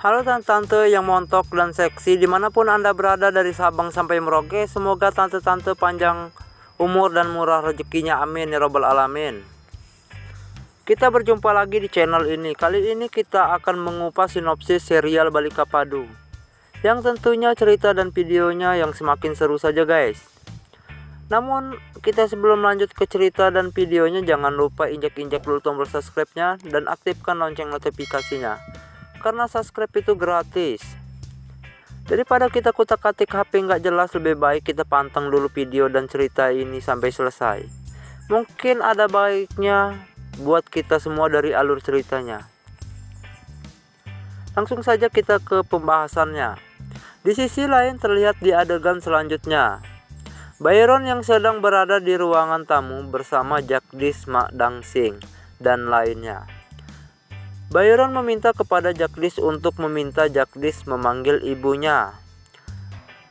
Halo tante-tante yang montok dan seksi dimanapun anda berada dari Sabang sampai Merauke. Semoga tante-tante panjang umur dan murah rezekinya, amin ya robbal alamin. Kita berjumpa lagi di channel ini. Kali ini kita akan mengupas sinopsis serial Balika Padu, yang tentunya cerita dan videonya yang semakin seru saja guys. Namun kita sebelum lanjut ke cerita dan videonya, jangan lupa injak-injak dulu tombol subscribe-nya dan aktifkan lonceng notifikasinya, karena subscribe itu gratis. Daripada kita kutak-katik HP nggak jelas, lebih baik kita pantang dulu video dan cerita ini sampai selesai. Mungkin ada baiknya buat kita semua dari alur ceritanya. Langsung saja kita ke pembahasannya. Di sisi lain terlihat di adegan selanjutnya, Byron yang sedang berada di ruangan tamu bersama Jagdish, Mak Dangsing, dan lainnya. Byron meminta kepada Jagdish untuk meminta Jagdish memanggil ibunya,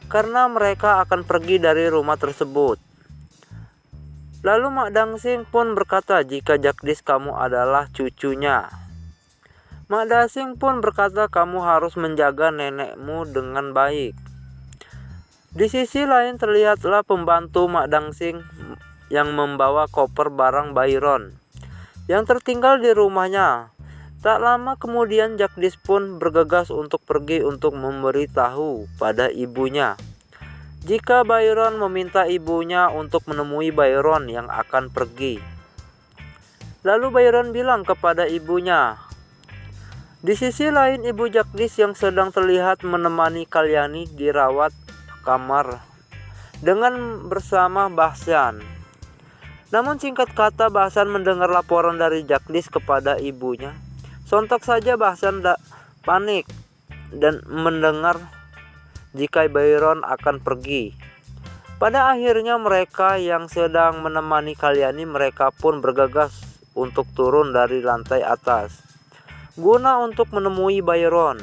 karena mereka akan pergi dari rumah tersebut. Lalu Mak Dangsing pun berkata jika Jagdish kamu adalah cucunya. Mak Dangsing pun berkata kamu harus menjaga nenekmu dengan baik. Di sisi lain terlihatlah pembantu Mak Dangsing yang membawa koper barang Byron yang tertinggal di rumahnya. Tak lama kemudian Jagdish pun bergegas untuk pergi untuk memberitahu pada ibunya jika Byron meminta ibunya untuk menemui Byron yang akan pergi. Lalu Byron bilang kepada ibunya. Di sisi lain ibu Jagdish yang sedang terlihat menemani Kalyani dirawat kamar dengan bersama Bahsan. Namun singkat kata Bahsan mendengar laporan dari Jagdish kepada ibunya. Sontak saja Bahsan panik dan mendengar jika Byron akan pergi. Pada akhirnya mereka yang sedang menemani Kalyani, mereka pun bergegas untuk turun dari lantai atas guna untuk menemui Byron.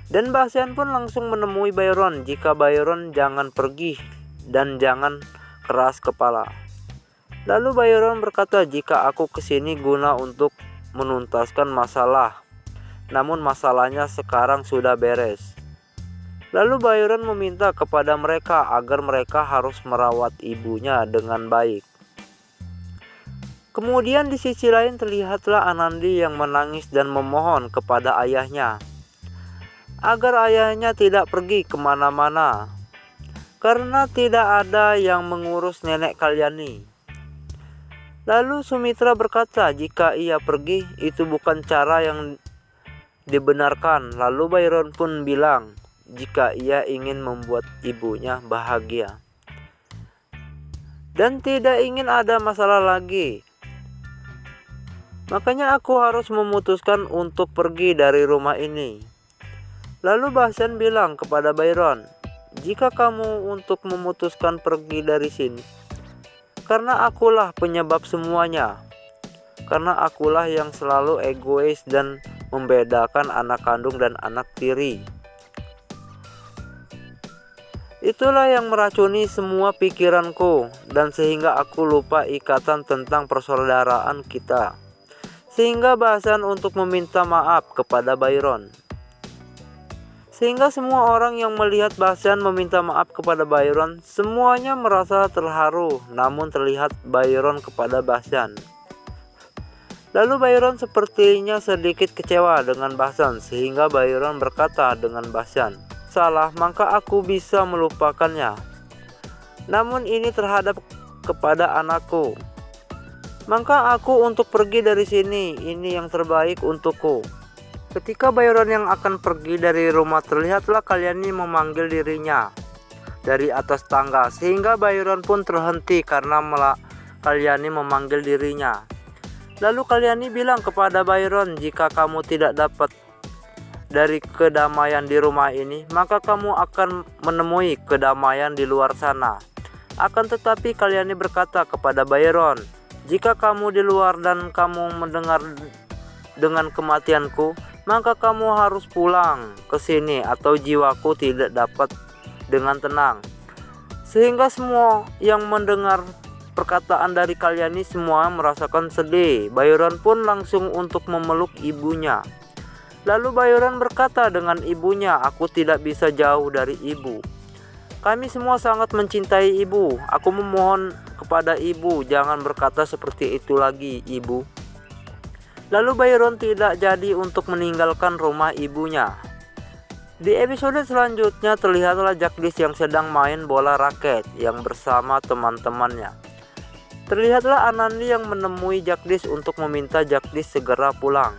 Dan Bahsan pun langsung menemui Byron jika Byron jangan pergi dan jangan keras kepala. Lalu Byron berkata jika aku kesini guna untuk menuntaskan masalah, namun masalahnya sekarang sudah beres. Lalu Byron meminta kepada mereka agar mereka harus merawat ibunya dengan baik. Kemudian di sisi lain terlihatlah Anandi yang menangis dan memohon kepada ayahnya agar ayahnya tidak pergi kemana-mana, karena tidak ada yang mengurus nenek Kalyani. Lalu Sumitra berkata jika ia pergi itu bukan cara yang dibenarkan. Lalu Byron pun bilang jika ia ingin membuat ibunya bahagia dan tidak ingin ada masalah lagi. Makanya aku harus memutuskan untuk pergi dari rumah ini. Lalu Bahsan bilang kepada Byron, jika kamu untuk memutuskan pergi dari sini, karena akulah penyebab semuanya. Karena akulah yang selalu egois dan membedakan anak kandung dan anak tiri. Itulah yang meracuni semua pikiranku dan sehingga aku lupa ikatan tentang persaudaraan kita. Sehingga Bahsan untuk meminta maaf kepada Byron. Sehingga semua orang yang melihat Bahsan meminta maaf kepada Byron, semuanya merasa terharu. Namun terlihat Byron kepada Bahsan. Lalu Byron sepertinya sedikit kecewa dengan Bahsan, sehingga Byron berkata dengan Bahsan, salah, maka aku bisa melupakannya. Namun ini terhadap kepada anakku. Maka aku untuk pergi dari sini, ini yang terbaik untukku. Ketika Byron yang akan pergi dari rumah, terlihatlah Kalyani memanggil dirinya dari atas tangga, sehingga Byron pun terhenti karena Kalyani memanggil dirinya. Lalu Kalyani bilang kepada Byron, jika kamu tidak dapat dari kedamaian di rumah ini, maka kamu akan menemui kedamaian di luar sana. Akan tetapi Kalyani berkata kepada Byron, jika kamu di luar dan kamu mendengar dengan kematianku, maka kamu harus pulang ke sini atau jiwaku tidak dapat dengan tenang. Sehingga semua yang mendengar perkataan dari Kalyani semua merasakan sedih. Byron pun langsung untuk memeluk ibunya. Lalu Byron berkata dengan ibunya, "Aku tidak bisa jauh dari ibu. Kami semua sangat mencintai ibu. Aku memohon kepada ibu, jangan berkata seperti itu lagi, ibu." Lalu Byron tidak jadi untuk meninggalkan rumah ibunya. Di episode selanjutnya terlihatlah Jagdish yang sedang main bola raket yang bersama teman-temannya. Terlihatlah Anandi yang menemui Jagdish untuk meminta Jagdish segera pulang,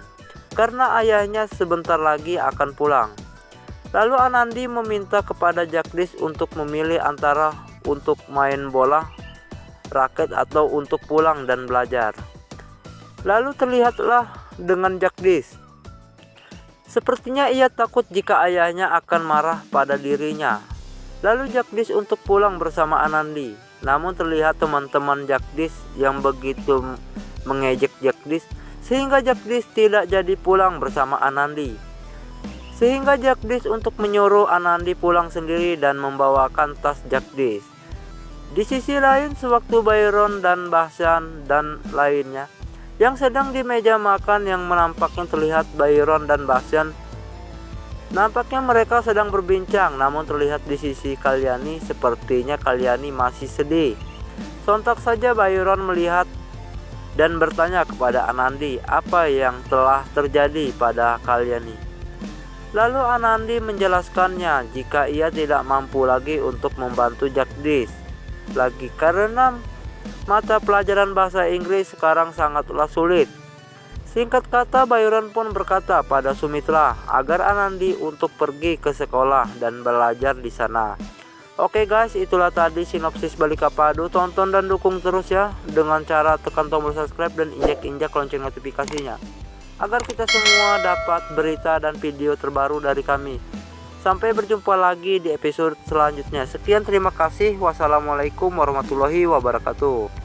karena ayahnya sebentar lagi akan pulang. Lalu Anandi meminta kepada Jagdish untuk memilih antara untuk main bola raket atau untuk pulang dan belajar. Lalu terlihatlah dengan Jagdish. Sepertinya ia takut jika ayahnya akan marah pada dirinya. Lalu Jagdish untuk pulang bersama Anandi. Namun terlihat teman-teman Jagdish yang begitu mengejek Jagdish sehingga Jagdish tidak jadi pulang bersama Anandi. Sehingga Jagdish untuk menyuruh Anandi pulang sendiri dan membawakan tas Jagdish. Di sisi lain, sewaktu Byron dan Bahsan dan lainnya yang sedang di meja makan yang menampaknya terlihat Byron dan Bahsan, nampaknya mereka sedang berbincang, namun terlihat di sisi Kalyani sepertinya Kalyani masih sedih. Sontak saja Byron melihat dan bertanya kepada Anandi apa yang telah terjadi pada Kalyani. Lalu Anandi menjelaskannya jika ia tidak mampu lagi untuk membantu Jagdish lagi karena mata pelajaran bahasa Inggris sekarang sangatlah sulit. Singkat kata, Byron pun berkata pada Sumitra agar Anandi untuk pergi ke sekolah dan belajar di sana. Oke guys, itulah tadi sinopsis Balika Padu. Tonton dan dukung terus ya dengan cara tekan tombol subscribe dan injak-injak lonceng notifikasinya agar kita semua dapat berita dan video terbaru dari kami. Sampai berjumpa lagi di episode selanjutnya. Sekian, terima kasih. Wassalamualaikum warahmatullahi wabarakatuh.